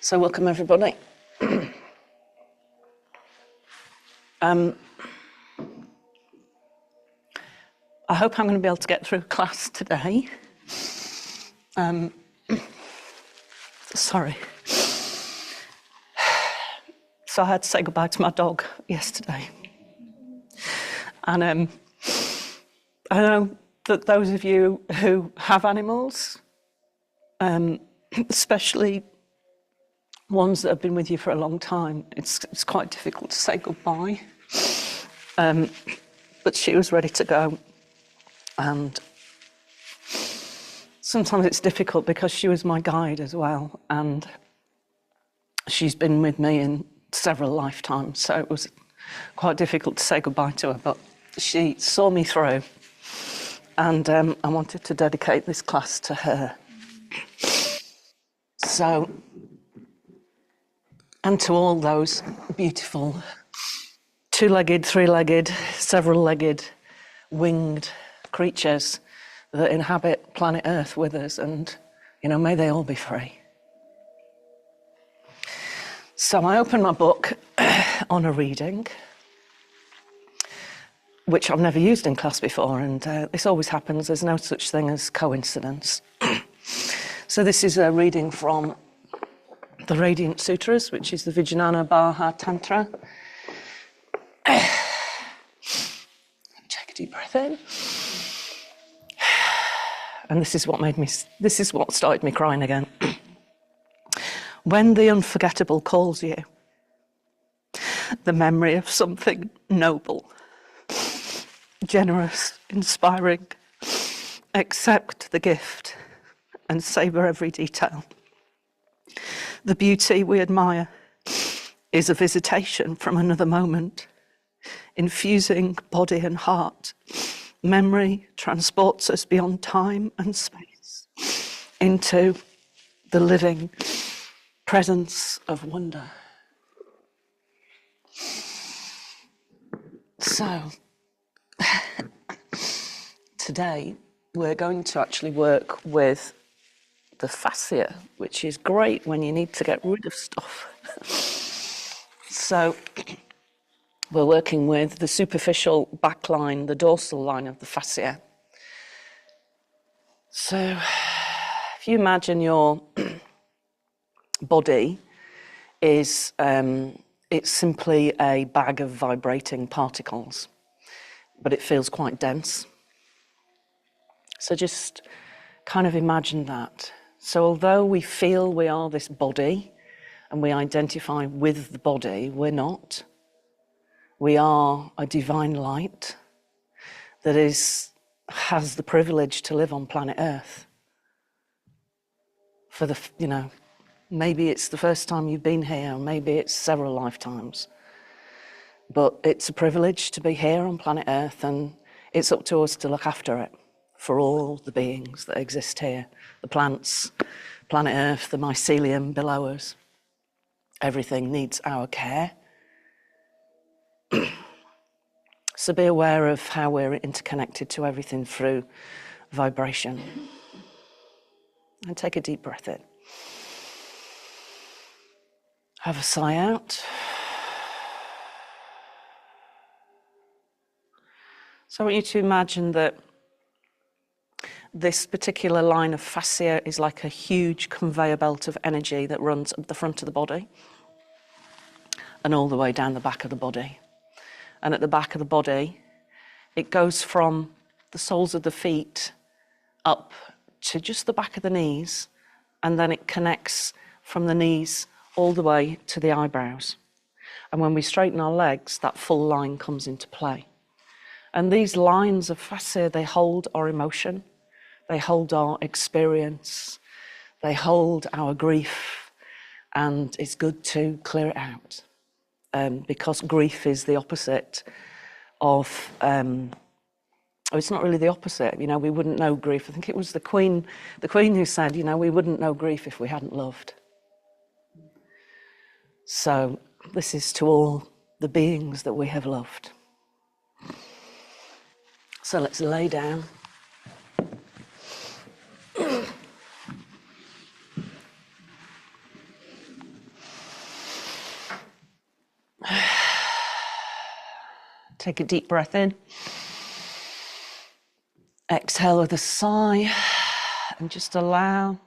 So welcome everybody. I hope I'm going to be able to get through class today. Sorry. So I had to say goodbye to my dog yesterday. And I know that those of you who have animals, especially ones that have been with you for a long time, it's quite difficult to say goodbye. But she was ready to go. And sometimes it's difficult because she was my guide as well. And she's been with me in several lifetimes. So it was quite difficult to say goodbye to her. But she saw me through. And I wanted to dedicate this class to her. So, and to all those beautiful two-legged, three-legged, several-legged, winged creatures that inhabit planet Earth with us, and, you know, may they all be free. So I opened my book on a reading, which I've never used in class before, and this always happens. There's no such thing as coincidence. So this is a reading from the Radiant Sutras, which is the Vijnana Baha Tantra. Take a deep breath in. And this is what started me crying again. When the unforgettable calls you, the memory of something noble, generous, inspiring, accept the gift and savor every detail. The beauty we admire is a visitation from another moment, infusing body and heart. Memory transports us beyond time and space into the living presence of wonder. So, today we're going to actually work with the fascia, which is great when you need to get rid of stuff. So, we're working with the superficial back line, the dorsal line of the fascia. So, if you imagine your body is, it's simply a bag of vibrating particles, but it feels quite dense. So just kind of imagine that. So although we feel we are this body and we identify with the body, we're not. We are a divine light that has the privilege to live on planet Earth. For the, maybe it's the first time you've been here, maybe it's several lifetimes. But it's a privilege to be here on planet Earth, and it's up to us to look after it for all the beings that exist here. The plants, planet Earth, the mycelium below us. Everything needs our care. So be aware of how we're interconnected to everything through vibration. And take a deep breath in. Have a sigh out. So I want you to imagine that this particular line of fascia is like a huge conveyor belt of energy that runs up the front of the body and all the way down the back of the body. And at the back of the body, it goes from the soles of the feet up to just the back of the knees, and then it connects from the knees all the way to the eyebrows. And when we straighten our legs, that full line comes into play. And these lines of fascia, they hold our emotion, they hold our experience, they hold our grief, and it's good to clear it out. Because grief is the opposite of, it's not really the opposite, we wouldn't know grief. I think it was the Queen who said, we wouldn't know grief if we hadn't loved. So this is to all the beings that we have loved. So let's lay down. Take a deep breath in. Exhale with a sigh, and just allow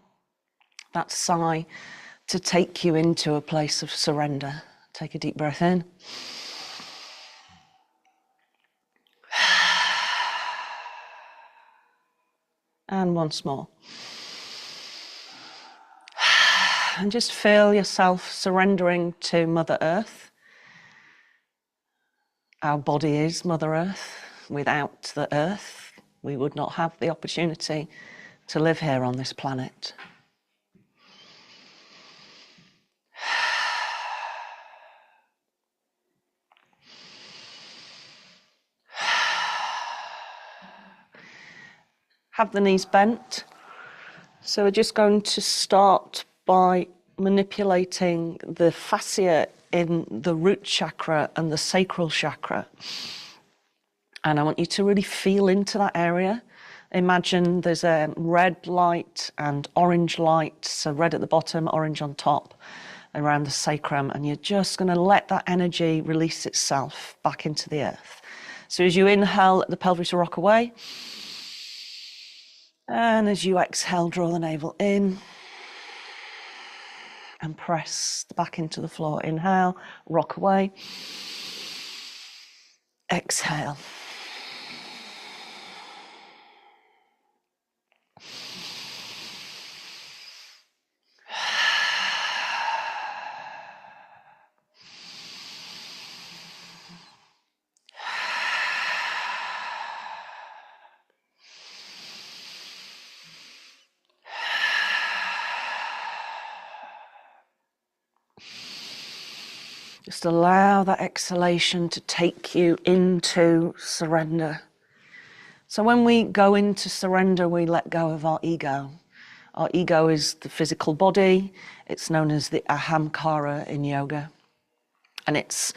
that sigh to take you into a place of surrender. Take a deep breath in. And once more. And just feel yourself surrendering to Mother Earth. Our body is Mother Earth. Without the earth, we would not have the opportunity to live here on this planet. Have the knees bent. So we're just going to start by manipulating the fascia in the root chakra and the sacral chakra. And I want you to really feel into that area. Imagine there's a red light and orange light, so red at the bottom, orange on top, around the sacrum, and you're just going to let that energy release itself back into the earth. So as you inhale, let the pelvis rock away. And as you exhale, draw the navel in and press back into the floor. Inhale, rock away. Exhale. Just allow that exhalation to take you into surrender. So when we go into surrender, we let go of our ego. Our ego is the physical body. It's known as the ahamkara in yoga. And it's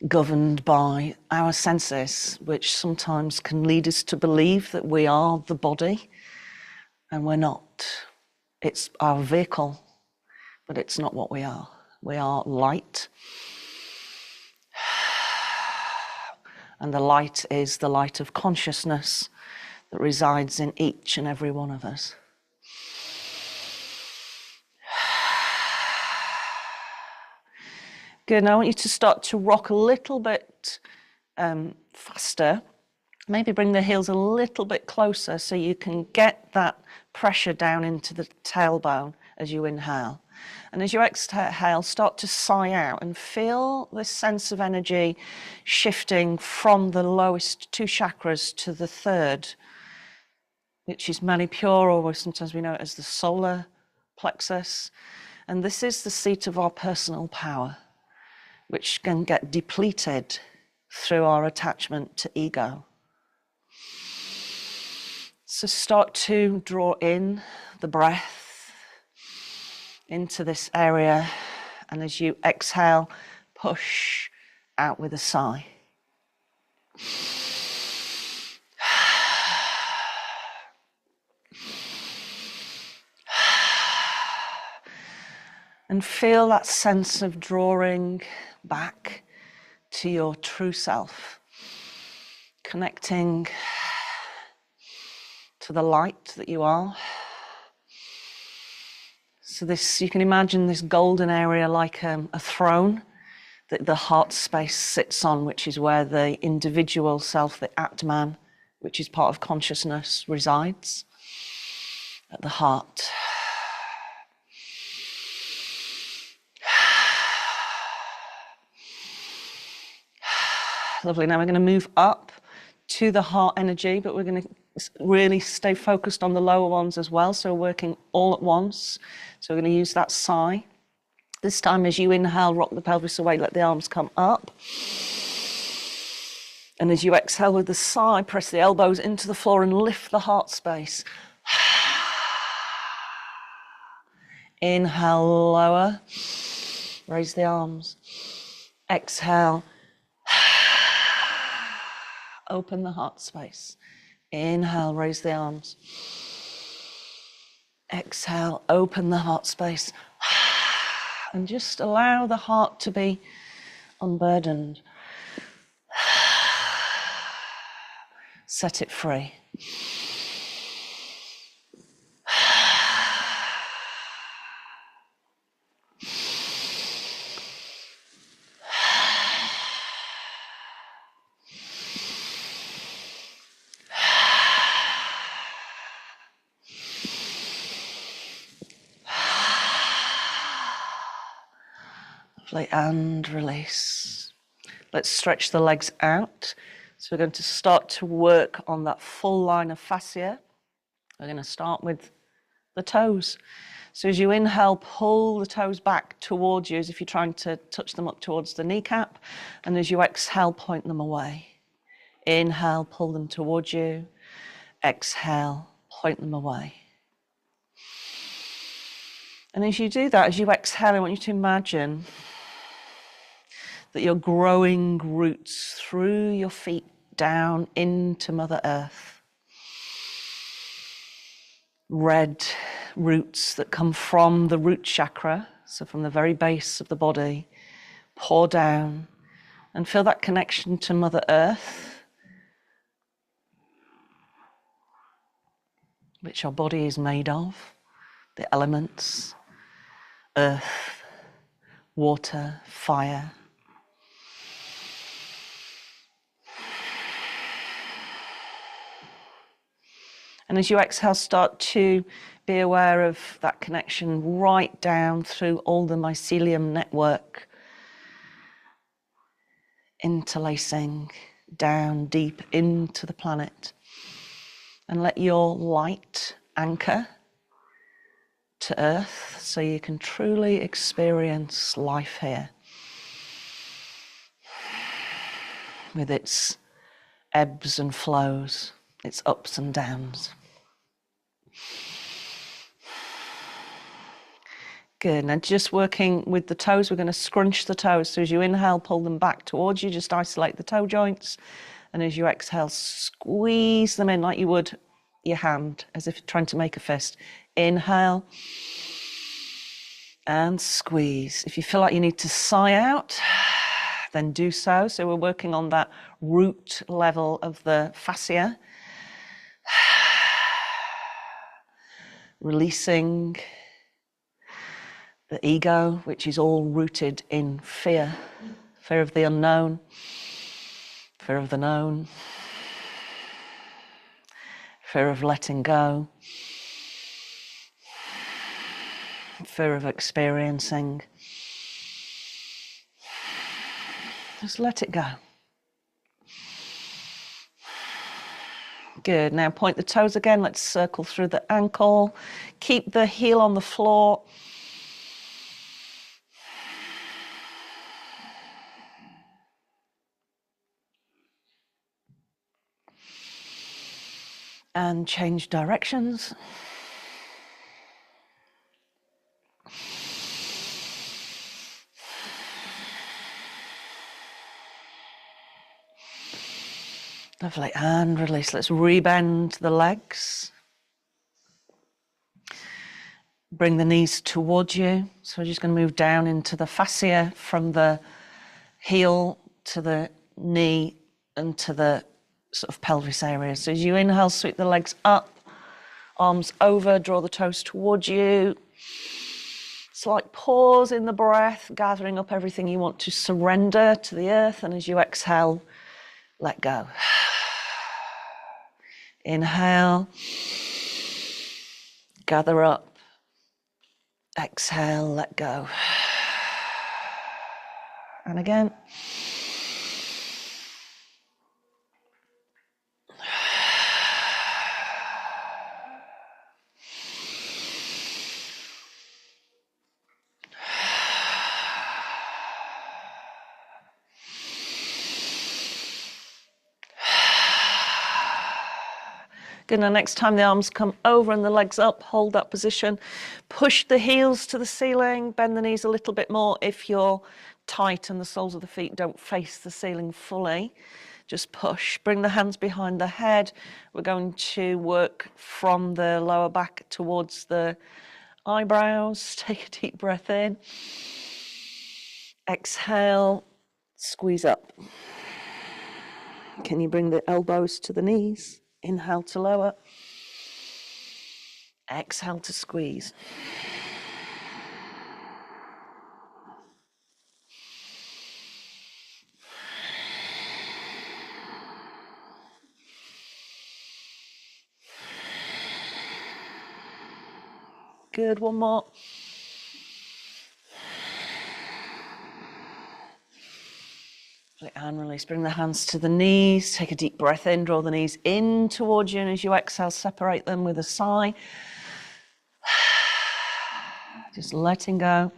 governed by our senses, which sometimes can lead us to believe that we are the body, and we're not. It's our vehicle, but it's not what we are. We are light. And the light is the light of consciousness that resides in each and every one of us. Good, now I want you to start to rock a little bit faster. Maybe bring the heels a little bit closer so you can get that pressure down into the tailbone as you inhale. And as you exhale, start to sigh out and feel this sense of energy shifting from the lowest two chakras to the third, which is Manipura, or sometimes we know it as the solar plexus. And this is the seat of our personal power, which can get depleted through our attachment to ego. So start to draw in the breath into this area, and as you exhale, push out with a sigh. And feel that sense of drawing back to your true self, connecting to the light that you are. So this, you can imagine this golden area like a throne that the heart space sits on, which is where the individual self, the Atman, which is part of consciousness, resides at the heart. Lovely. Now we're going to move up to the heart energy, but we're going to really stay focused on the lower ones as well. So we're working all at once. So we're going to use that sigh. This time as you inhale, rock the pelvis away, let the arms come up. And as you exhale with the sigh, press the elbows into the floor and lift the heart space. Inhale, lower. Raise the arms. Exhale. Open the heart space. Inhale, raise the arms. Exhale, open the heart space. And just allow the heart to be unburdened. Set it free. Lovely, and release. Let's stretch the legs out. So we're going to start to work on that full line of fascia. We're going to start with the toes. So as you inhale, pull the toes back towards you as if you're trying to touch them up towards the kneecap. And as you exhale, point them away. Inhale, pull them towards you. Exhale, point them away. And as you do that, as you exhale, I want you to imagine that you're growing roots through your feet down into Mother Earth. Red roots that come from the root chakra, so from the very base of the body, pour down and feel that connection to Mother Earth, which our body is made of, the elements, earth, water, fire. And as you exhale, start to be aware of that connection right down through all the mycelium network, interlacing down deep into the planet. And let your light anchor to earth so you can truly experience life here with its ebbs and flows, its ups and downs. Good. Now just working with the toes, we're going to scrunch the toes. So as you inhale, pull them back towards you, just isolate the toe joints. And as you exhale, squeeze them in like you would your hand, as if trying to make a fist. Inhale and squeeze. If you feel like you need to sigh out, then do so. So we're working on that root level of the fascia. Releasing the ego, which is all rooted in fear. Fear of the unknown, fear of the known, fear of letting go, fear of experiencing. Just let it go. Good. Now point the toes again. Let's circle through the ankle. Keep the heel on the floor. And change directions. Lovely. And release. Let's rebend the legs. Bring the knees towards you. So we're just going to move down into the fascia from the heel to the knee and to the sort of pelvis area. So as you inhale, sweep the legs up, arms over, draw the toes towards you. Slight pause in the breath, gathering up everything you want to surrender to the earth. And as you exhale, let go. Inhale, gather up. Exhale, let go. And again. Good. Now next time the arms come over and the legs up, hold that position. Push the heels to the ceiling, bend the knees a little bit more if you're tight and the soles of the feet don't face the ceiling fully. Just push. Bring the hands behind the head. We're going to work from the lower back towards the eyebrows. Take a deep breath in. Exhale, squeeze up. Can you bring the elbows to the knees? Inhale to lower. Exhale to squeeze. Good, one more. And release. Bring the hands to the knees. Take a deep breath in. Draw the knees in towards you. And as you exhale, separate them with a sigh. Just letting go.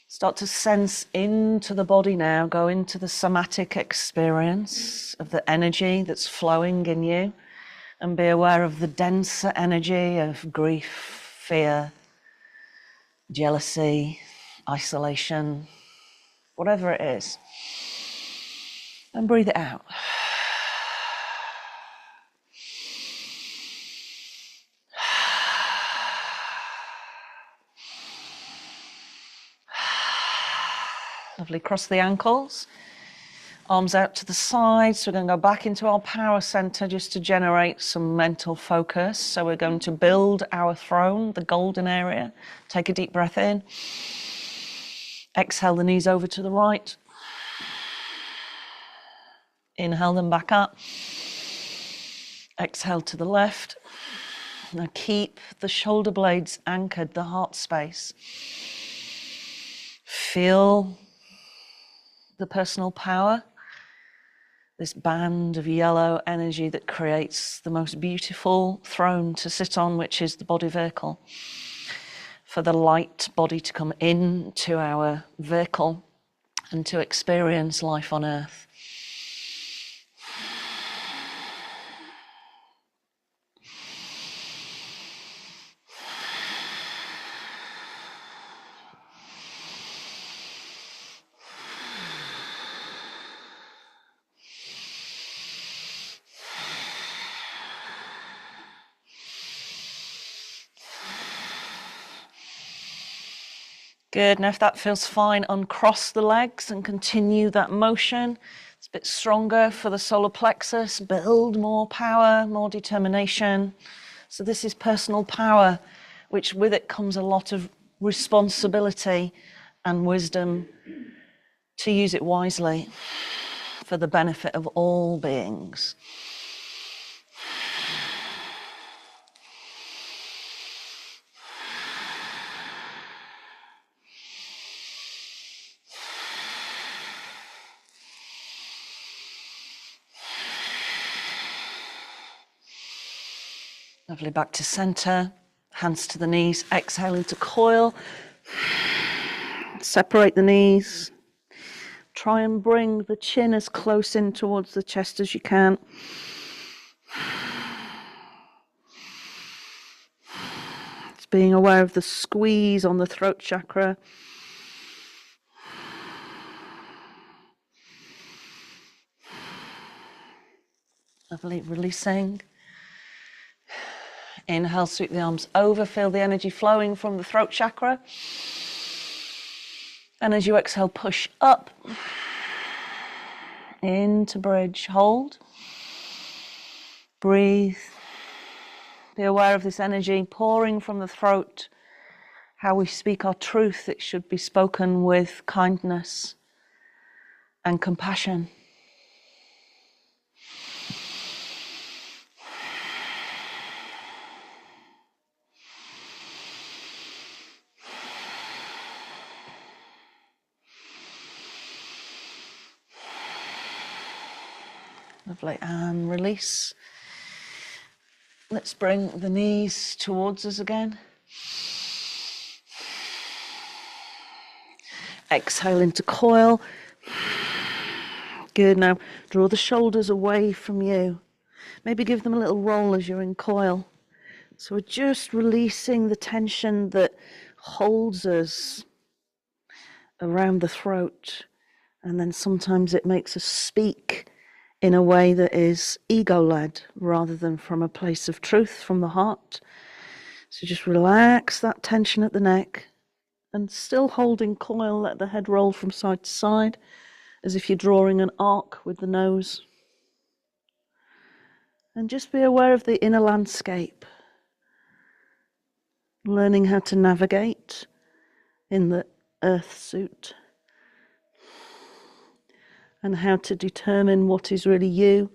Start to sense into the body now. Go into the somatic experience of the energy that's flowing in you. And be aware of the denser energy of grief, fear, jealousy, isolation, whatever it is. And breathe it out. Lovely. Cross the ankles. Arms out to the sides. We're going to go back into our power center just to generate some mental focus. So we're going to build our throne, the golden area. Take a deep breath in. Exhale the knees over to the right. Inhale them back up. Exhale to the left. Now keep the shoulder blades anchored, the heart space. Feel the personal power, this band of yellow energy that creates the most beautiful throne to sit on, which is the body vehicle. For the light body to come into our vehicle and to experience life on earth. Good, now if that feels fine, uncross the legs and continue that motion. It's a bit stronger for the solar plexus, build more power, more determination. So this is personal power, which with it comes a lot of responsibility and wisdom to use it wisely for the benefit of all beings. Lovely, back to center, hands to the knees, exhale into coil. Separate the knees. Try and bring the chin as close in towards the chest as you can. It's being aware of the squeeze on the throat chakra. Lovely, releasing. Inhale, sweep the arms over, feel the energy flowing from the throat chakra. And as you exhale, push up. Into bridge, hold. Breathe. Be aware of this energy pouring from the throat. How we speak our truth, it should be spoken with kindness and compassion. Lovely, and release. Let's bring the knees towards us again. Exhale into coil. Good, now draw the shoulders away from you. Maybe give them a little roll as you're in coil. So we're just releasing the tension that holds us around the throat. And then sometimes it makes us speak in a way that is ego-led rather than from a place of truth, from the heart. So just relax that tension at the neck and still holding coil, let the head roll from side to side. as if you're drawing an arc with the nose. And just be aware of the inner landscape, learning how to navigate in the earth suit, and how to determine what is really you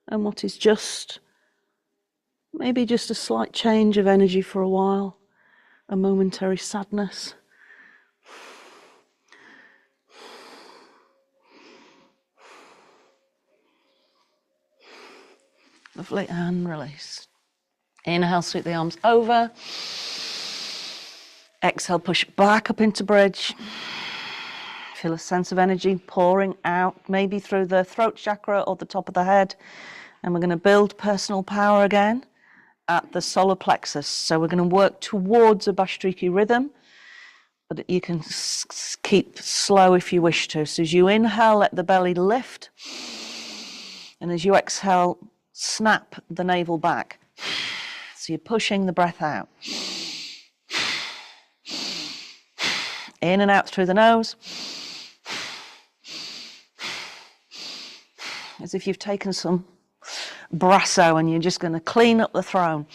and what is just, maybe just a slight change of energy for a while, a momentary sadness. Lovely, and release. Inhale, sweep the arms over. Exhale, push back up into bridge. Feel a sense of energy pouring out, maybe through the throat chakra or the top of the head. And we're going to build personal power again at the solar plexus. So we're going to work towards a Bhastriki rhythm, but you can keep slow if you wish to. So as you inhale, let the belly lift. And as you exhale, snap the navel back. So you're pushing the breath out. In and out through the nose. As if you've taken some Brasso and you're just going to clean up the throne.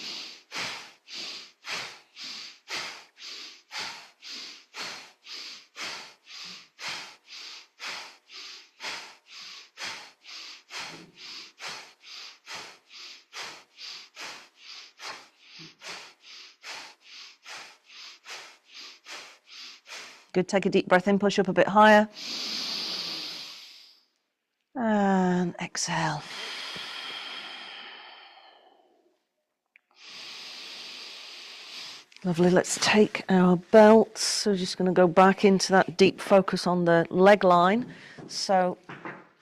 Good, take a deep breath in, push up a bit higher. And exhale. Lovely, let's take our belts. So we're just going to go back into that deep focus on the leg line. So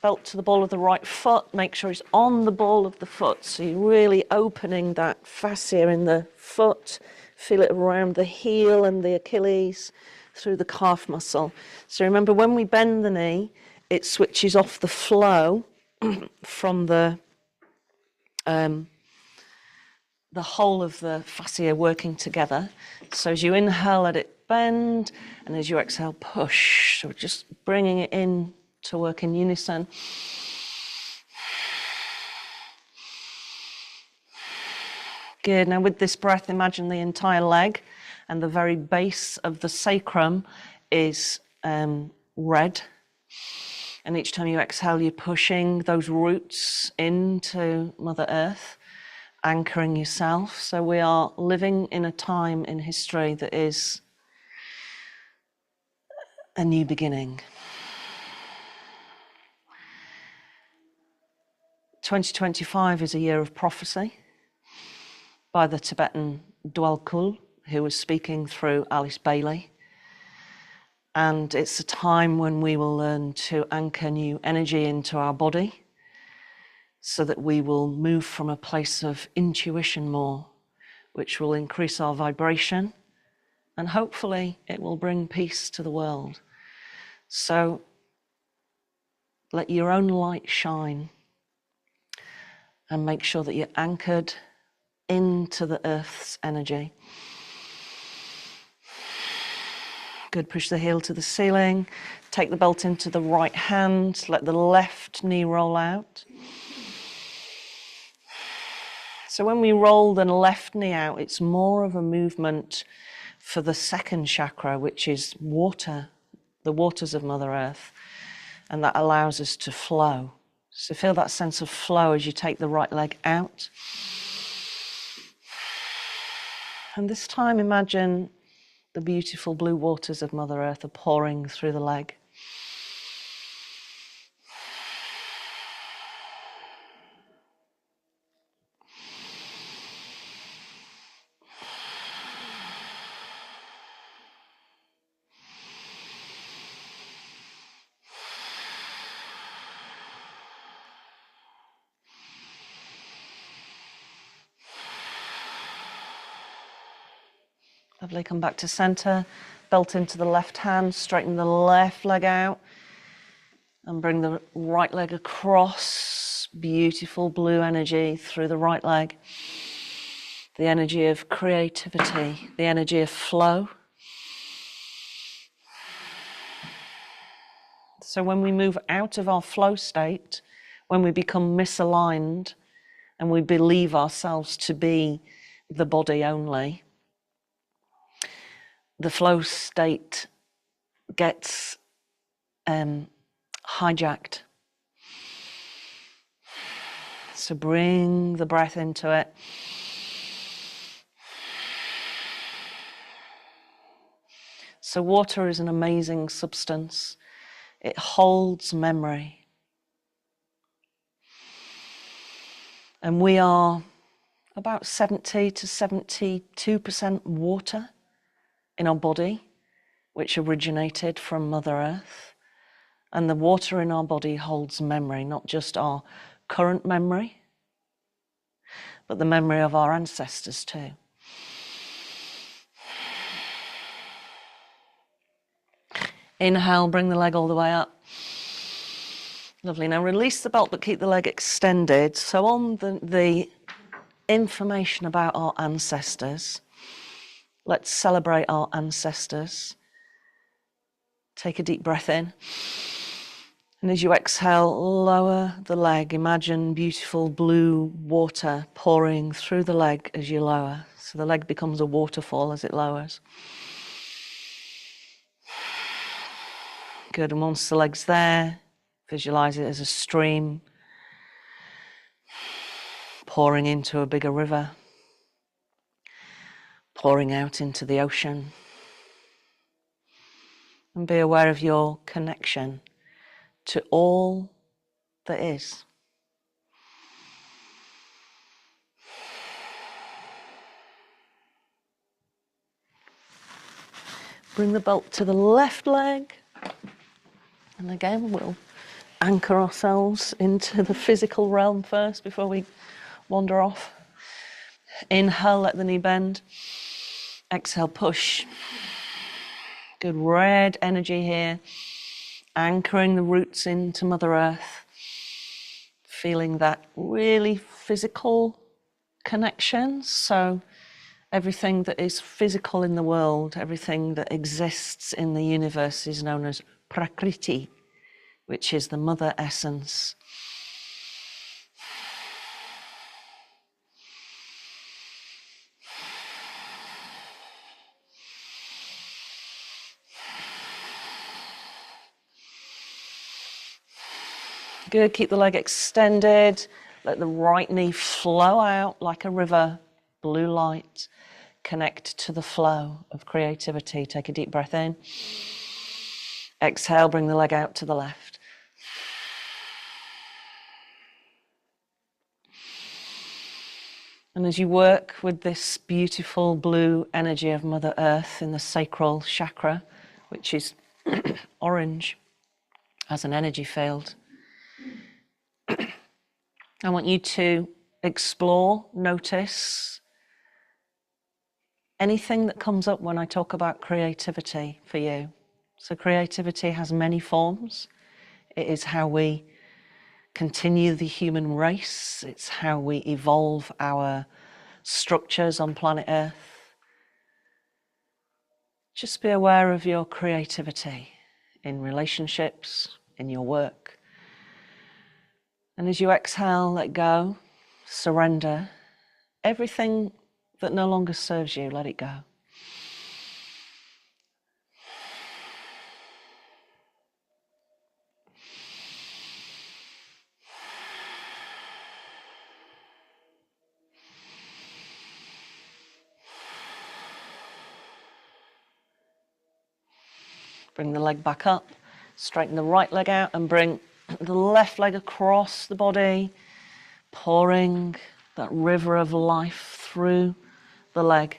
belt to the ball of the right foot, make sure it's on the ball of the foot. So you're really opening that fascia in the foot. Feel it around the heel and the Achilles, through the calf muscle. So remember, when we bend the knee, it switches off the flow from the whole of the fascia working together. So as you inhale, let it bend, and as you exhale, push. So just bringing it in to work in unison. Good. Now with this breath, imagine the entire leg and the very base of the sacrum is red. And each time you exhale, you're pushing those roots into Mother Earth, anchoring yourself. So we are living in a time in history that is a new beginning. 2025 is a year of prophecy by the Tibetan Dwelkul, who was speaking through Alice Bailey. And it's a time when we will learn to anchor new energy into our body so that we will move from a place of intuition more, which will increase our vibration, and hopefully it will bring peace to the world. So let your own light shine and make sure that you're anchored into the earth's energy. Good, push the heel to the ceiling. Take the belt into the right hand. Let the left knee roll out. So when we roll the left knee out, it's more of a movement for the second chakra, which is water, the waters of Mother Earth. And that allows us to flow. So feel that sense of flow as you take the right leg out. And this time imagine the beautiful blue waters of Mother Earth are pouring through the leg. Lovely, come back to center, belt into the left hand, straighten the left leg out, and bring the right leg across. Beautiful blue energy through the right leg. The energy of creativity, the energy of flow. So when we move out of our flow state, when we become misaligned and we believe ourselves to be the body only, the flow state gets hijacked. So bring the breath into it. So water is an amazing substance. It holds memory. And we are about 70 to 72% water in our body, which originated from Mother Earth. And the water in our body holds memory, not just our current memory, but the memory of our ancestors too. Inhale, bring the leg all the way up. Lovely. Now release the belt, but keep the leg extended. So on the information about our ancestors, let's celebrate our ancestors. Take a deep breath in. And as you exhale, lower the leg. Imagine beautiful blue water pouring through the leg as you lower. So the leg becomes a waterfall as it lowers. Good. And once the leg's there, visualize it as a stream pouring into a bigger river, pouring out into the ocean. And be aware of your connection to all that is. Bring the belt to the left leg. And again, we'll anchor ourselves into the physical realm first before we wander off. Inhale, let the knee bend. Exhale, push. Good red energy here. Anchoring the roots into Mother Earth. Feeling that really physical connection. So everything that is physical in the world, everything that exists in the universe is known as Prakriti, which is the mother essence. Good, keep the leg extended. Let the right knee flow out like a river, blue light. Connect to the flow of creativity. Take a deep breath in. Exhale, bring the leg out to the left. And as you work with this beautiful blue energy of Mother Earth in the sacral chakra, which is orange as an energy field, I want you to explore, notice anything that comes up when I talk about creativity for you. So creativity has many forms. It is how we continue the human race. It's how we evolve our structures on planet Earth. Just be aware of your creativity in relationships, in your work. And as you exhale, let go, surrender. Everything that no longer serves you, let it go. Bring the leg back up, straighten the right leg out and bring the left leg across the body, pouring that river of life through the leg.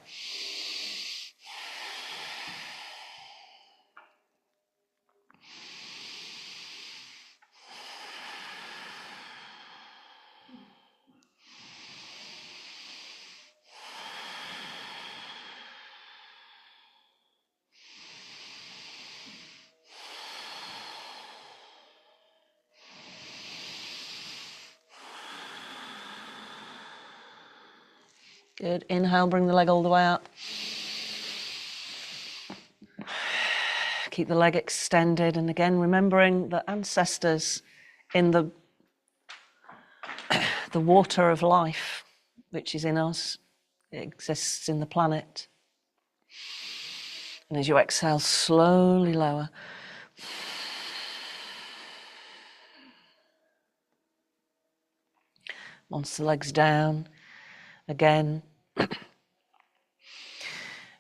Good. Inhale, bring the leg all the way up. Keep the leg extended, and again, remembering that ancestors in the water of life, which is in us, it exists in the planet. And as you exhale, slowly lower. Once the leg's down, again,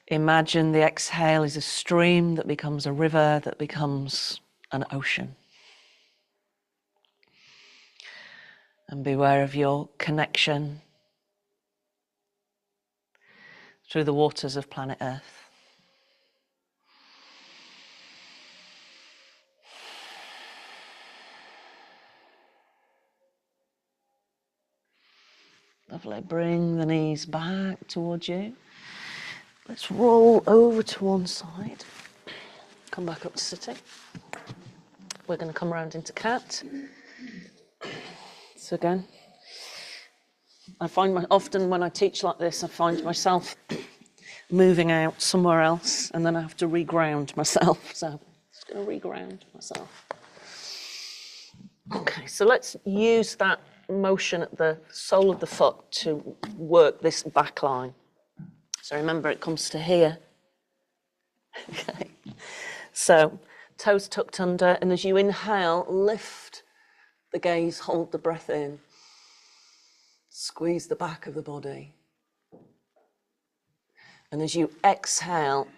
imagine the exhale is a stream that becomes a river, that becomes an ocean. And beware of your connection through the waters of planet Earth. Lovely. Bring the knees back towards you. Let's roll over to one side. Come back up to sitting. We're going to come around into cat. So again, I find often when I teach like this, I find myself moving out somewhere else, and then I have to reground myself. So I'm just going to reground myself. Okay, so let's use that motion at the sole of the foot to work this back line. So remember, it comes to here. Okay. So toes tucked under, and as you inhale, lift the gaze, hold the breath in. Squeeze the back of the body. And as you exhale,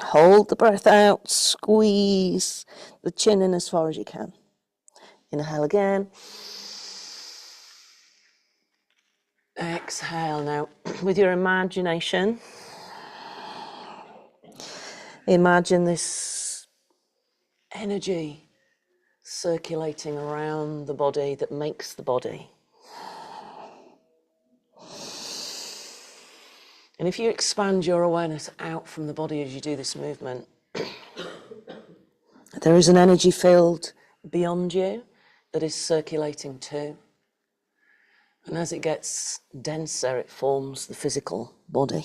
hold the breath out, squeeze the chin in as far as you can. Inhale again. Exhale now. With your imagination, imagine this energy circulating around the body that makes the body. And if you expand your awareness out from the body as you do this movement, there is an energy field beyond you that is circulating too. And as it gets denser, it forms the physical body.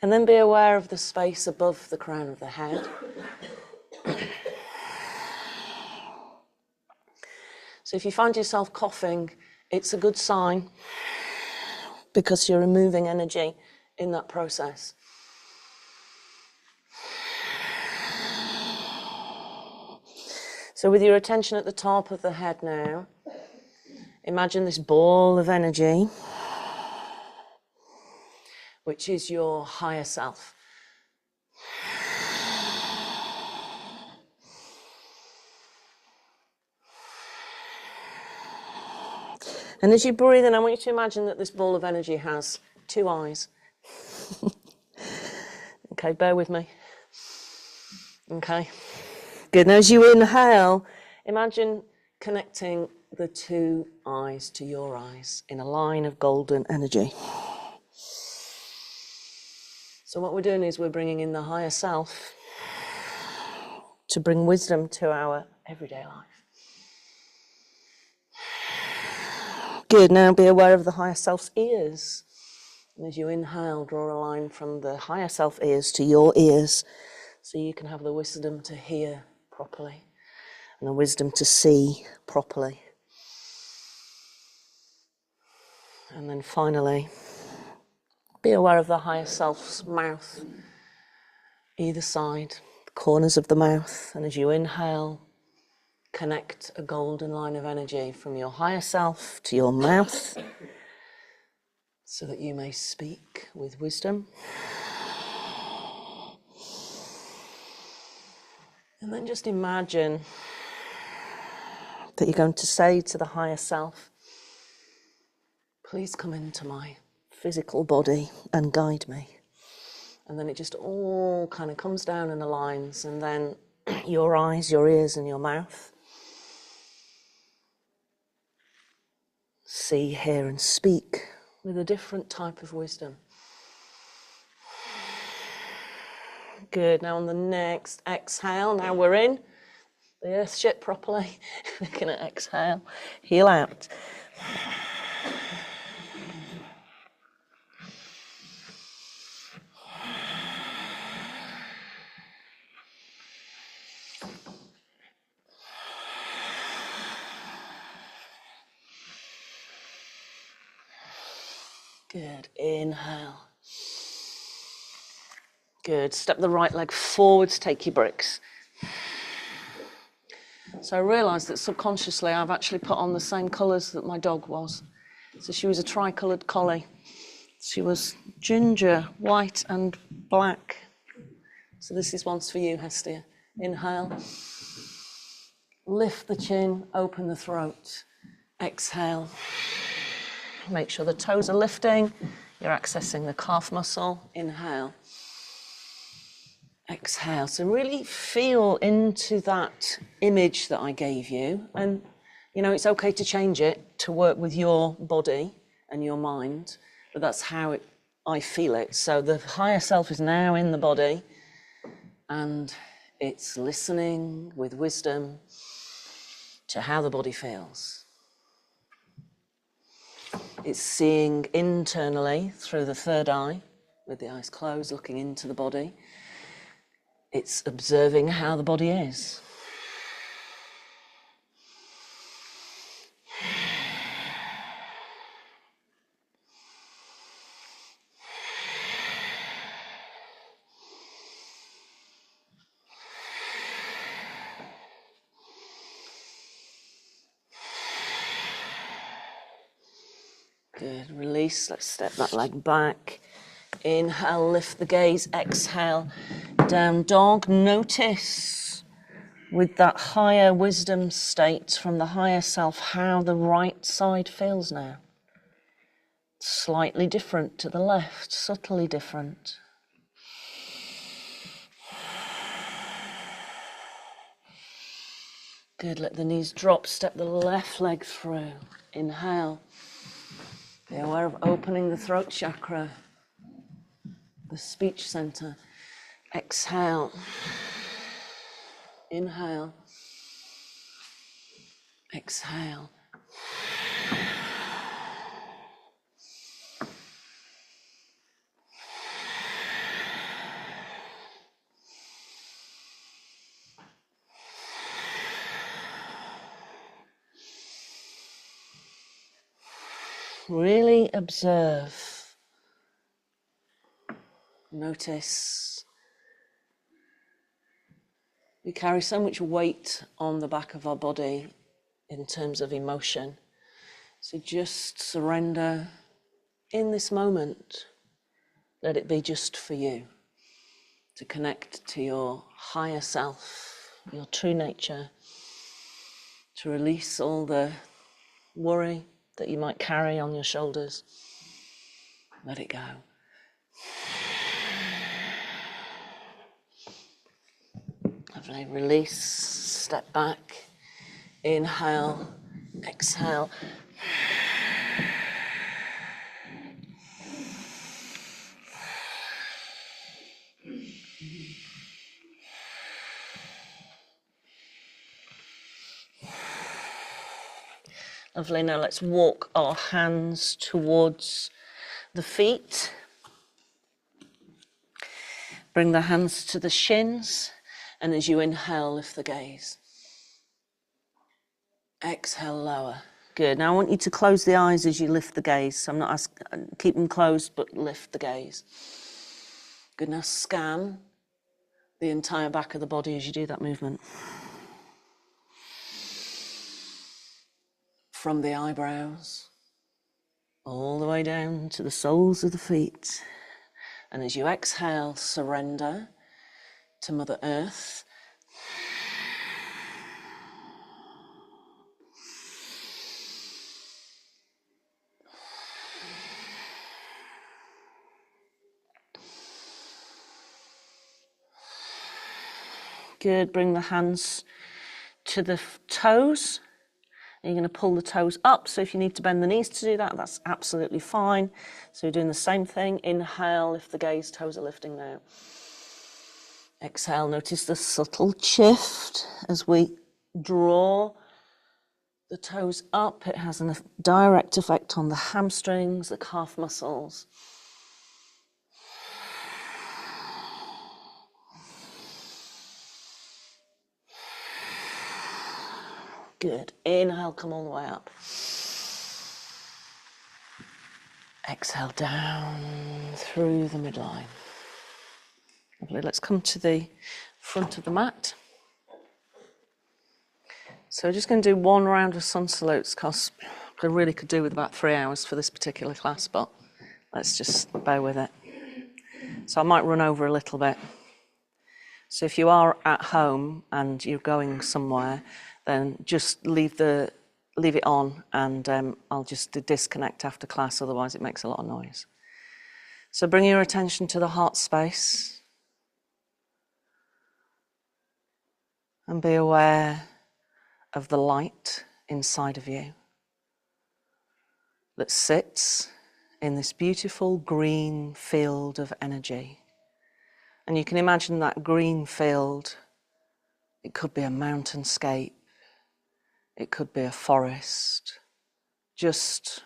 And then be aware of the space above the crown of the head. So if you find yourself coughing, it's a good sign because you're removing energy in that process. So with your attention at the top of the head now, imagine this ball of energy, which is your higher self. And as you breathe in, I want you to imagine that this ball of energy has two eyes. Okay, bear with me. Okay, good. Now as you inhale, imagine connecting the two eyes to your eyes in a line of golden energy. So what we're doing is we're bringing in the higher self to bring wisdom to our everyday life. Good, now be aware of the higher self's ears. And as you inhale, draw a line from the higher self ears to your ears so you can have the wisdom to hear properly and the wisdom to see properly. And then finally, be aware of the higher self's mouth, either side, the corners of the mouth. And as you inhale, connect a golden line of energy from your higher self to your mouth so that you may speak with wisdom. And then just imagine that you're going to say to the higher self, please come into my physical body and guide me. And then it just all kind of comes down and aligns, and then your eyes, your ears, and your mouth see, hear, and speak with a different type of wisdom. Good. Now on the next exhale, now we're in the earth shit properly. We're going to exhale, heel out. Good, inhale. Good, step the right leg forwards, take your bricks. So I realised that subconsciously I've actually put on the same colours that my dog was. So she was a tri-coloured collie. She was ginger, white and black. So this is once for you, Hestia. Inhale. Lift the chin, open the throat. Exhale. Make sure the toes are lifting. You're accessing the calf muscle. Inhale. Exhale. So really feel into that image that I gave you. And, you know, it's okay to change it to work with your body and your mind, but that's how I feel it. So the higher self is now in the body and it's listening with wisdom to how the body feels. It's seeing internally through the third eye, with the eyes closed, looking into the body. It's observing how the body is. Good, release, let's step that leg back. Inhale, lift the gaze, exhale, down dog. Notice with that higher wisdom state from the higher self how the right side feels now. Slightly different to the left, subtly different. Good, let the knees drop, step the left leg through. Inhale. Be aware of opening the throat chakra, the speech center. Exhale. Inhale. Exhale. Really observe. Notice. We carry so much weight on the back of our body in terms of emotion. So just surrender in this moment. Let it be just for you. To connect to your higher self, your true nature. To release all the worry that you might carry on your shoulders. Let it go. Lovely. Release, step back, inhale, exhale. Lovely. Now let's walk our hands towards the feet. Bring the hands to the shins, and as you inhale, lift the gaze. Exhale, lower. Good. Now I want you to close the eyes as you lift the gaze. So I'm not asking, keep them closed, but lift the gaze. Good. Now scan the entire back of the body as you do that movement. From the eyebrows, all the way down to the soles of the feet. And as you exhale, surrender to Mother Earth. Good, bring the hands to the toes. And you're going to pull the toes up, so if you need to bend the knees to do that, that's absolutely fine. So you're doing the same thing. Inhale, lift the gaze, toes are lifting now. Exhale, notice the subtle shift as we Draw the toes up. It has a direct effect on the hamstrings, the calf muscles. Good. Inhale, come all the way up. Exhale down through the midline. Lovely. Let's come to the front of the mat. So we're just going to do one round of sun salutes because I really could do with about 3 hours for this particular class, but let's just bear with it. So I might run over a little bit. So if you are at home and you're going somewhere, then just leave it on, and I'll just disconnect after class, otherwise it makes a lot of noise. So bring your attention to the heart space and be aware of the light inside of you that sits in this beautiful green field of energy. And you can imagine that green field, it could be a mountainscape, it could be a forest, just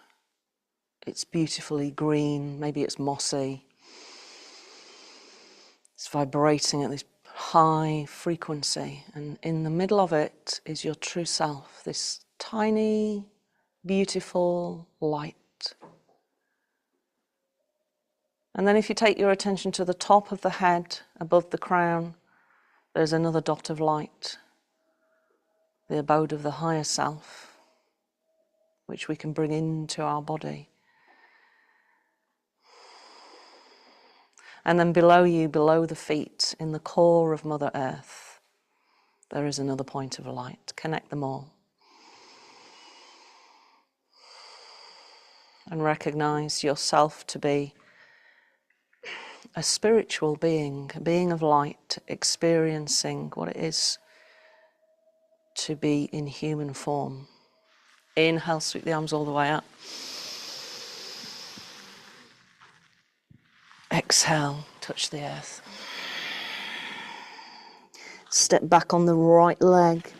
it's beautifully green, maybe it's mossy. It's vibrating at this high frequency, and in the middle of it is your true self, this tiny, beautiful light. And then if you take your attention to the top of the head, above the crown, there's another dot of light, the abode of the higher self, which we can bring into our body. And then below you, below the feet, in the core of Mother Earth, there is another point of light. Connect them all. And recognize yourself to be a spiritual being, a being of light, experiencing what it is to be in human form. Inhale, sweep the arms all the way up. Exhale, touch the earth. Step back on the right leg.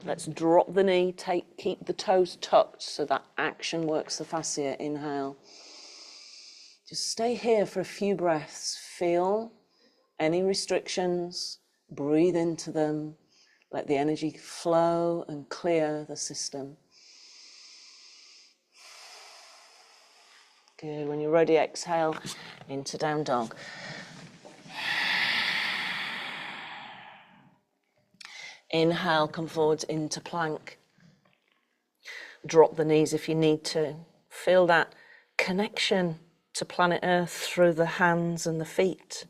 Let's drop the knee, keep the toes tucked so that action works the fascia. Inhale. Just stay here for a few breaths. Feel any restrictions, breathe into them. Let the energy flow and clear the system. Good. When you're ready, exhale into down dog. Inhale, come forwards into plank. Drop the knees if you need to. Feel that connection to planet Earth through the hands and the feet.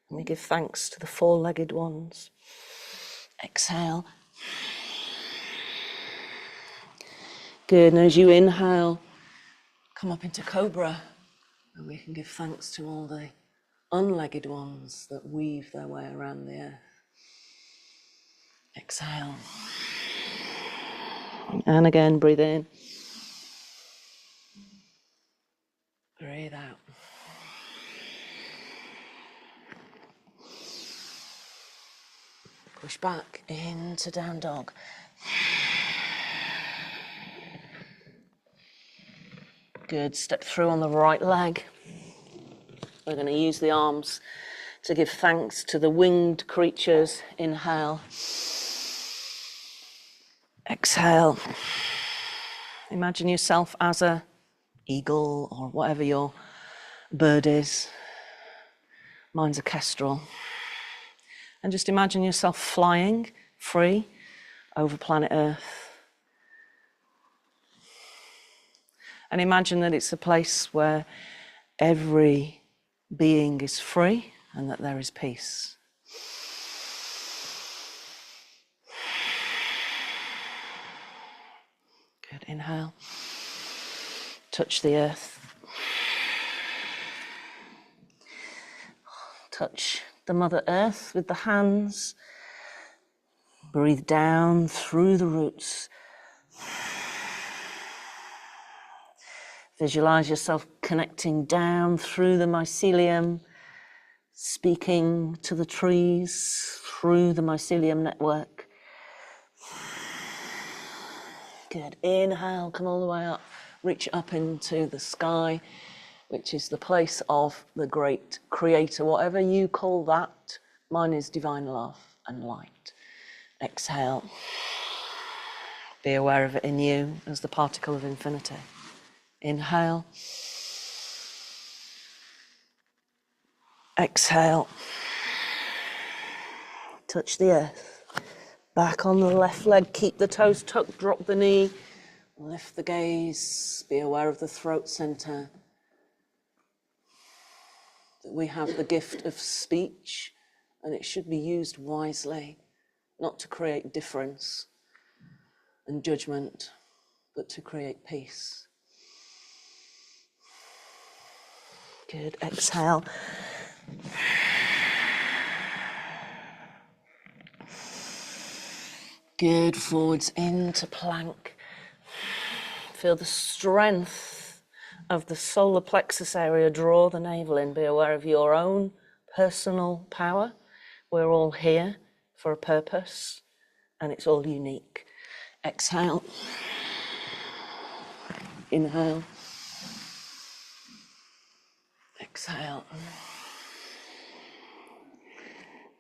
And we give thanks to the four-legged ones. Exhale. Good. And as you inhale, come up into cobra. And we can give thanks to all the unlegged ones that weave their way around the earth. Exhale. And again, breathe in. Breathe out. Push back into down dog. Good. Step through on the right leg. We're going to use the arms to give thanks to the winged creatures. Inhale. Exhale. Imagine yourself as a eagle or whatever your bird is. Mine's a kestrel. And just imagine yourself flying free over planet Earth. And imagine that it's a place where every being is free and that there is peace. Good. Inhale. Touch the earth. Touch the Mother Earth with the hands. Breathe down through the roots. Visualize yourself connecting down through the mycelium, speaking to the trees through the mycelium network, Good. Inhale, come all the way up. Reach up into the sky, which is the place of the great creator, whatever you call that. Mine is divine love and light. Exhale. Be aware of it in you as the particle of infinity. Inhale. Exhale. Touch the earth. Back on the left leg, keep the toes tucked, drop the knee, lift the gaze, be aware of the throat center. That we have the gift of speech, and it should be used wisely, not to create difference and judgment, but to create peace. Good. Exhale. Good. Forwards into plank. Feel the strength of the solar plexus area. Draw the navel in. Be aware of your own personal power. We're all here for a purpose, and it's all unique. Exhale. Inhale. Exhale.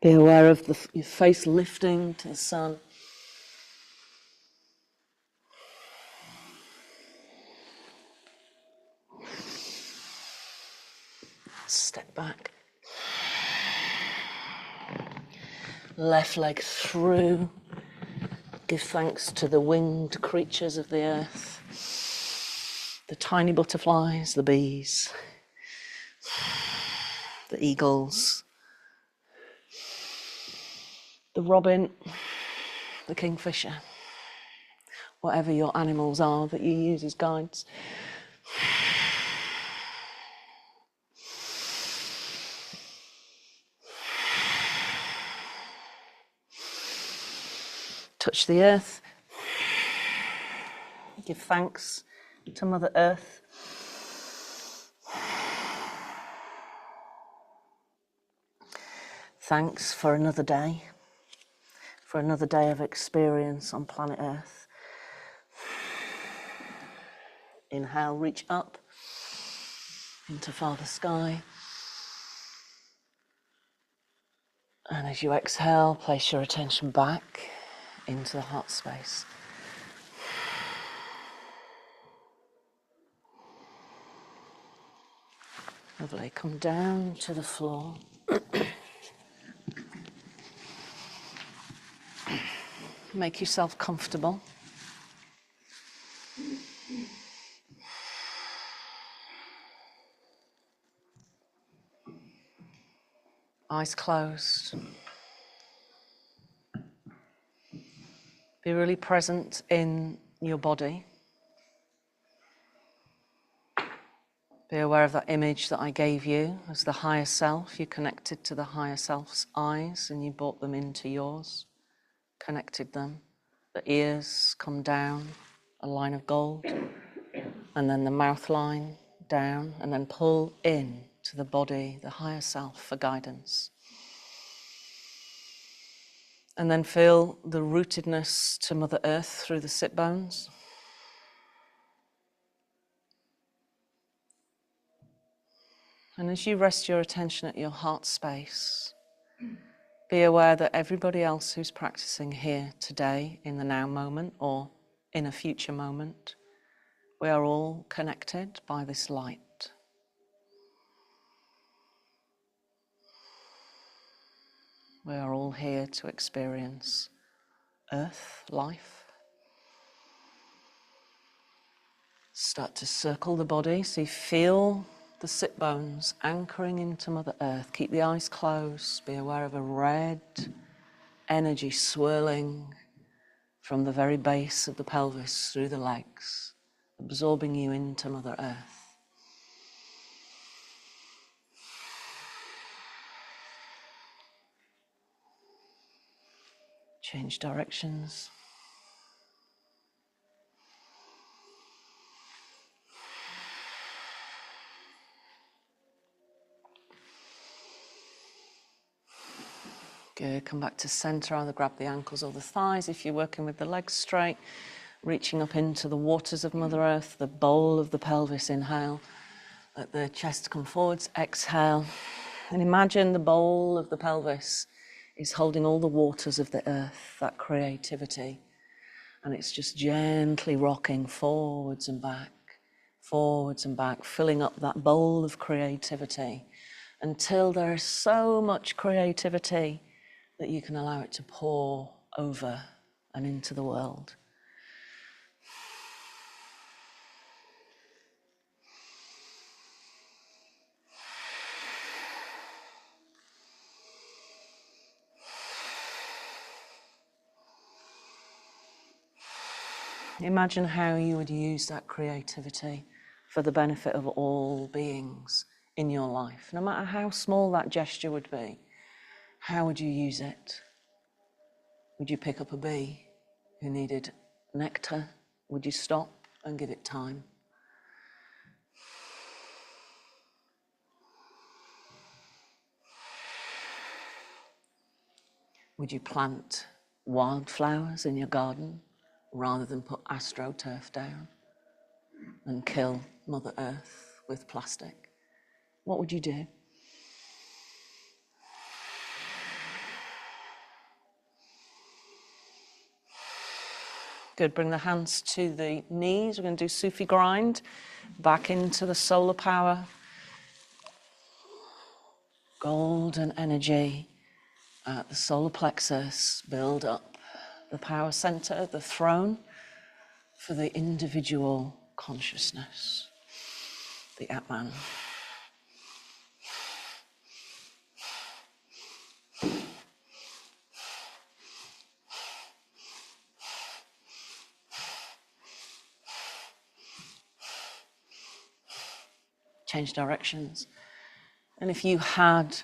Be aware of your face lifting to the sun. Step back. Left leg through. Give thanks to the winged creatures of the earth. The tiny butterflies, the bees, the eagles, the robin, the kingfisher, whatever your animals are that you use as guides. Touch the earth. Give thanks to Mother Earth. Thanks for another day of experience on planet Earth. Inhale, reach up into Father Sky. And as you exhale, place your attention back into the heart space. Lovely. Come down to the floor. Make yourself comfortable. Eyes closed. Be really present in your body. Be aware of that image that I gave you as the higher self. You connected to the higher self's eyes and you brought them into yours, connected them. The ears come down, a line of gold, and then the mouth line down, and then pull in to the body, the higher self, for guidance. And then feel the rootedness to Mother Earth through the sit bones. And as you rest your attention at your heart space, be aware that everybody else who's practicing here today, in the now moment or in a future moment, we are all connected by this light. We are all here to experience Earth, life. Start to circle the body, so you feel the sit bones anchoring into Mother Earth. Keep the eyes closed. Be aware of a red energy swirling from the very base of the pelvis through the legs, absorbing you into Mother Earth. Change directions. Good, come back to center, either grab the ankles or the thighs. If you're working with the legs straight, reaching up into the waters of Mother Earth, the bowl of the pelvis, inhale. Let the chest come forwards, exhale. And imagine the bowl of the pelvis is holding all the waters of the earth, that creativity. And it's just gently rocking forwards and back, filling up that bowl of creativity until there is so much creativity that you can allow it to pour over and into the world. Imagine how you would use that creativity for the benefit of all beings in your life. No matter how small that gesture would be, how would you use it? Would you pick up a bee who needed nectar? Would you stop and give it time? Would you plant wildflowers in your garden rather than put astroturf down and kill Mother Earth with plastic? What would you do? Good, bring the hands to the knees. We're going to do Sufi grind, back into the solar power. Golden energy at the solar plexus, build up the power center, the throne, for the individual consciousness, the Atman. Change directions. And if you had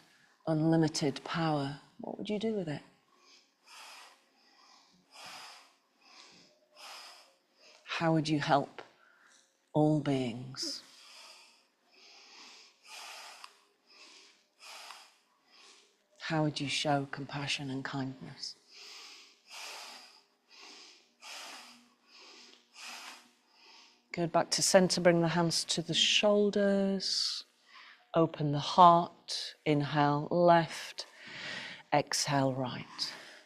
unlimited power, what would you do with it? How would you help all beings? How would you show compassion and kindness? Go back to center, bring the hands to the shoulders. Open the heart, inhale left, exhale right.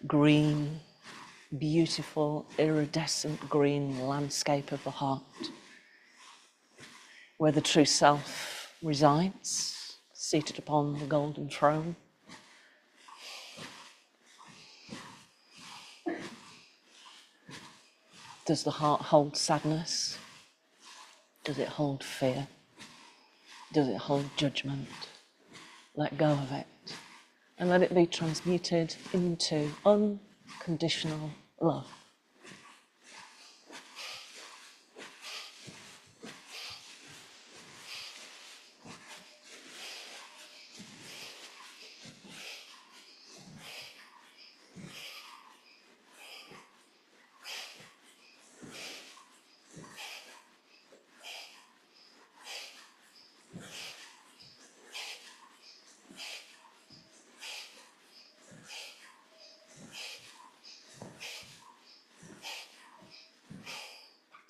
Green, beautiful, iridescent green landscape of the heart, where the true self resides, seated upon the golden throne. Does the heart hold sadness? Does it hold fear? Does it hold judgment? Let go of it and let it be transmuted into unconditional love.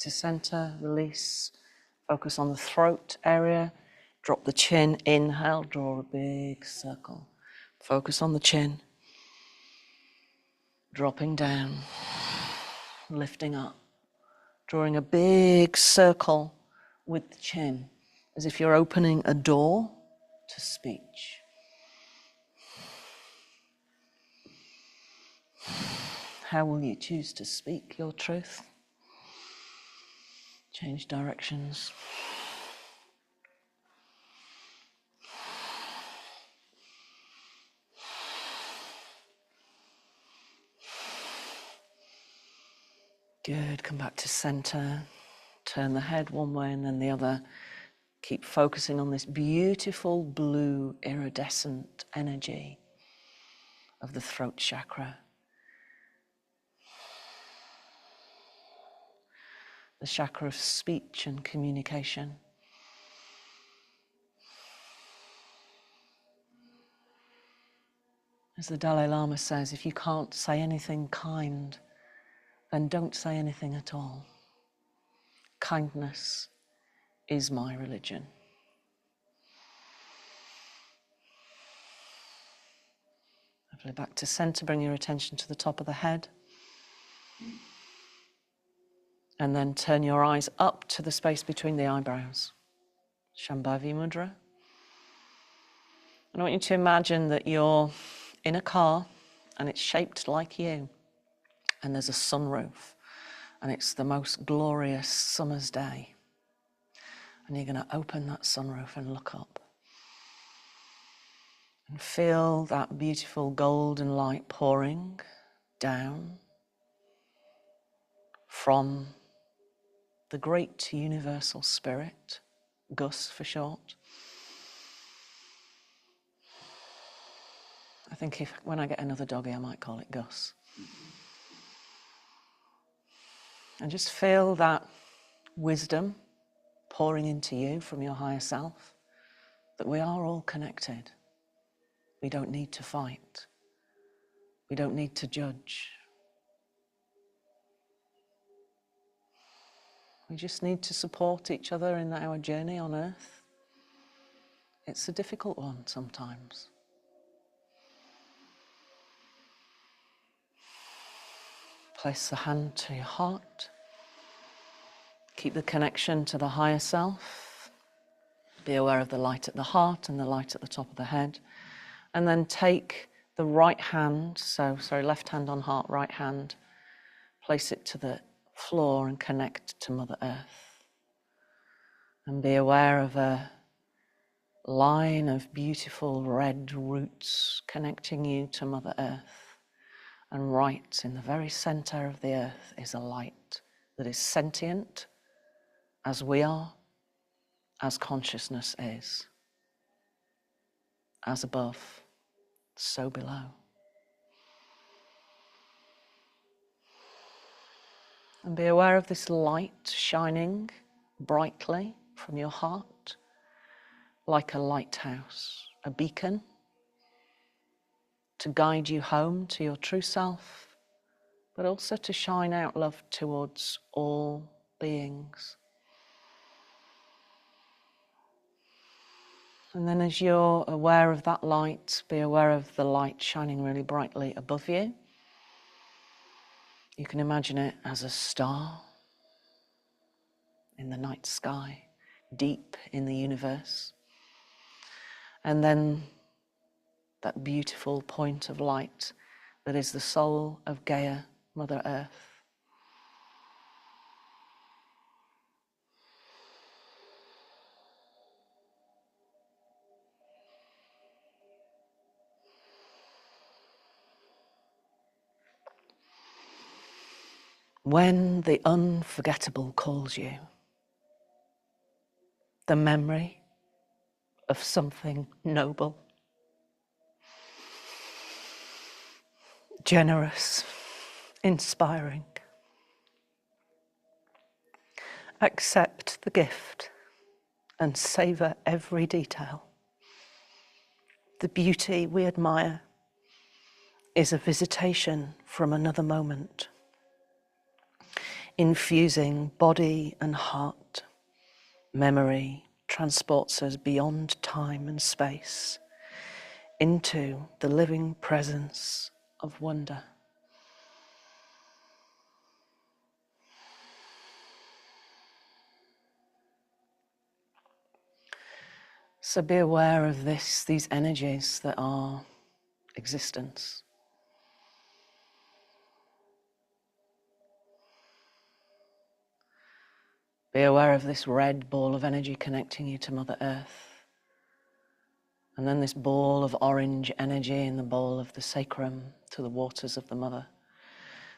To center, release, focus on the throat area, drop the chin, inhale, draw a big circle. Focus on the chin, dropping down, lifting up, drawing a big circle with the chin, as if you're opening a door to speech. How will you choose to speak your truth? Change directions. Good, come back to center. Turn the head one way and then the other. Keep focusing on this beautiful blue iridescent energy of the throat chakra. The chakra of speech and communication. As the Dalai Lama says, if you can't say anything kind, then don't say anything at all. Kindness is my religion. Lovely. Back to center, bring your attention to the top of the head. And then turn your eyes up to the space between the eyebrows. Shambhavi Mudra. I want you to imagine that you're in a car and it's shaped like you. And there's a sunroof. And it's the most glorious summer's day. And you're going to open that sunroof and look up. And feel that beautiful golden light pouring down from the great universal spirit, Gus for short. I think when I get another doggy, I might call it Gus. And just feel that wisdom pouring into you from your higher self, that we are all connected. We don't need to fight. We don't need to judge. We just need to support each other in our journey on earth. It's a difficult one sometimes. Place the hand to your heart. Keep the connection to the higher self. Be aware of the light at the heart and the light at the top of the head. And then take the right hand, left hand on heart, right hand, place it to the floor and connect to Mother Earth. And be aware of a line of beautiful red roots connecting you to Mother Earth. And right in the very center of the earth is a light that is sentient as we are, as consciousness is. As above, so below. And be aware of this light shining brightly from your heart, like a lighthouse, a beacon, to guide you home to your true self, but also to shine out love towards all beings. And then as you're aware of that light, be aware of the light shining really brightly above you. You can imagine it as a star in the night sky, deep in the universe. And then that beautiful point of light that is the soul of Gaia, Mother Earth. When the unforgettable calls you, the memory of something noble, generous, inspiring, accept the gift and savor every detail. The beauty we admire is a visitation from another moment, infusing body and heart. Memory transports us beyond time and space into the living presence of wonder. So be aware of these energies that are existence. Be aware of this red ball of energy connecting you to Mother Earth. And then this ball of orange energy in the bowl of the sacrum to the waters of the Mother,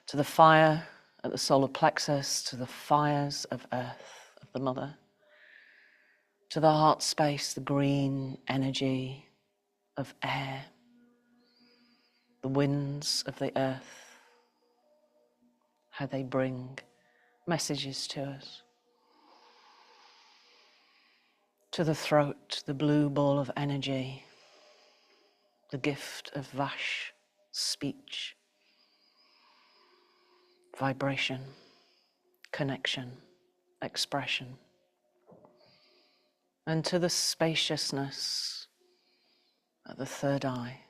to the fire at the solar plexus, to the fires of Earth, of the Mother, to the heart space, the green energy of air, the winds of the earth, how they bring messages to us. To the throat, the blue ball of energy, the gift of Vash, speech, vibration, connection, expression, and to the spaciousness at the third eye.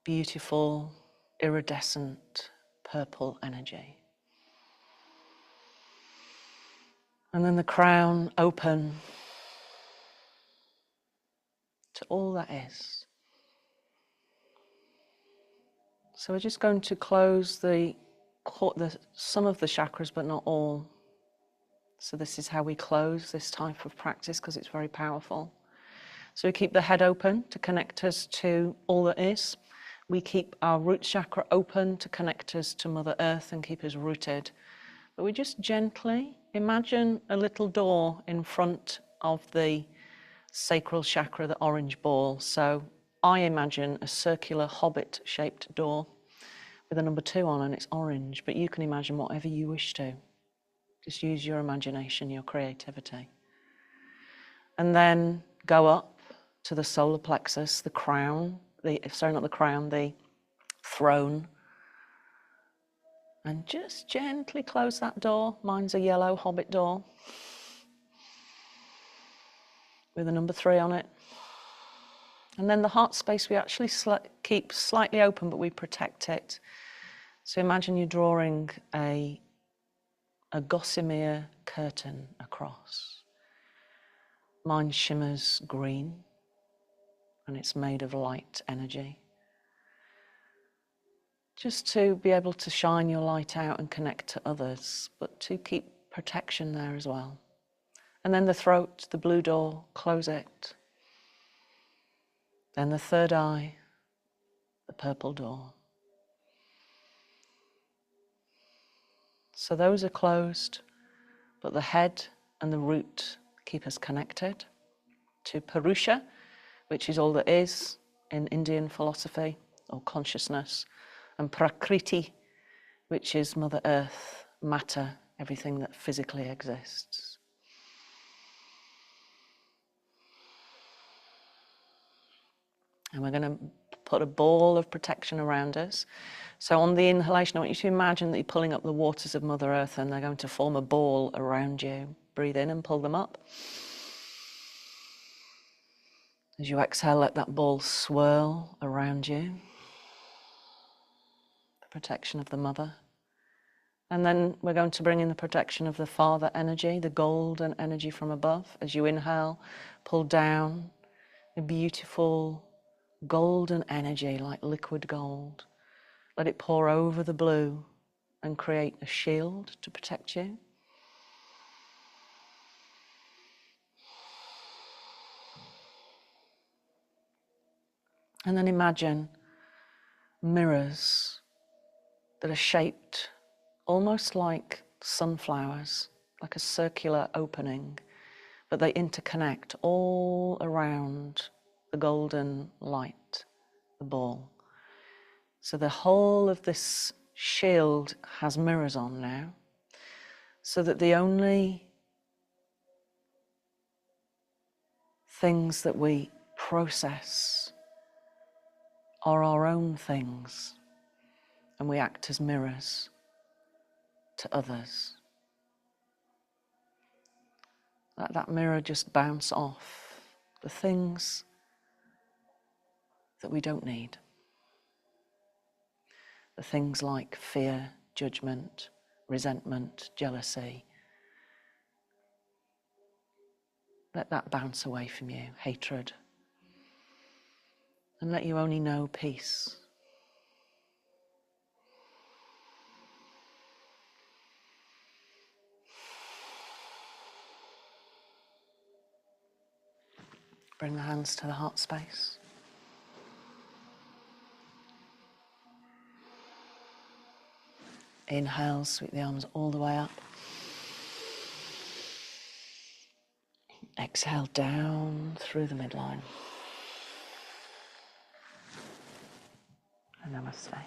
Beautiful, iridescent, purple energy. And then the crown open to all that is. So we're just going to close some of the chakras, but not all. So this is how we close this type of practice, because it's very powerful. So we keep the head open to connect us to all that is. We keep our root chakra open to connect us to Mother Earth and keep us rooted. But we just gently imagine a little door in front of the sacral chakra, the orange ball. So I imagine a circular hobbit-shaped door with a number 2 on, and it's orange, but you can imagine whatever you wish to. Just use your imagination, your creativity. And then go up to the solar plexus, the crown, the throne. And just gently close that door. Mine's a yellow hobbit door with a number 3 on it. And then the heart space we actually keep slightly open, but we protect it. So imagine you're drawing a gossamer curtain across. Mine shimmers green, and it's made of light energy. Just to be able to shine your light out and connect to others, but to keep protection there as well. And then the throat, the blue door, close it. Then the third eye, the purple door. So those are closed, but the head and the root keep us connected to Purusha, which is all that is in Indian philosophy or consciousness, and Prakriti, which is Mother Earth, matter, everything that physically exists. And we're going to put a ball of protection around us. So on the inhalation, I want you to imagine that you're pulling up the waters of Mother Earth and they're going to form a ball around you. Breathe in and pull them up. As you exhale, let that ball swirl around you. The protection of the Mother. And then we're going to bring in the protection of the Father energy, the golden energy from above. As you inhale, pull down a beautiful golden energy like liquid gold. Let it pour over the blue and create a shield to protect you. And then imagine mirrors that are shaped almost like sunflowers, like a circular opening, but they interconnect all around the golden light, the ball. So the whole of this shield has mirrors on now, so that the only things that we process are our own things, and we act as mirrors to others. Let that mirror just bounce off the things that we don't need. The things like fear, judgment, resentment, jealousy. Let that bounce away from you, hatred. And let you only know peace. Bring the hands to the heart space. Inhale, sweep the arms all the way up. Exhale down through the midline. And namaste.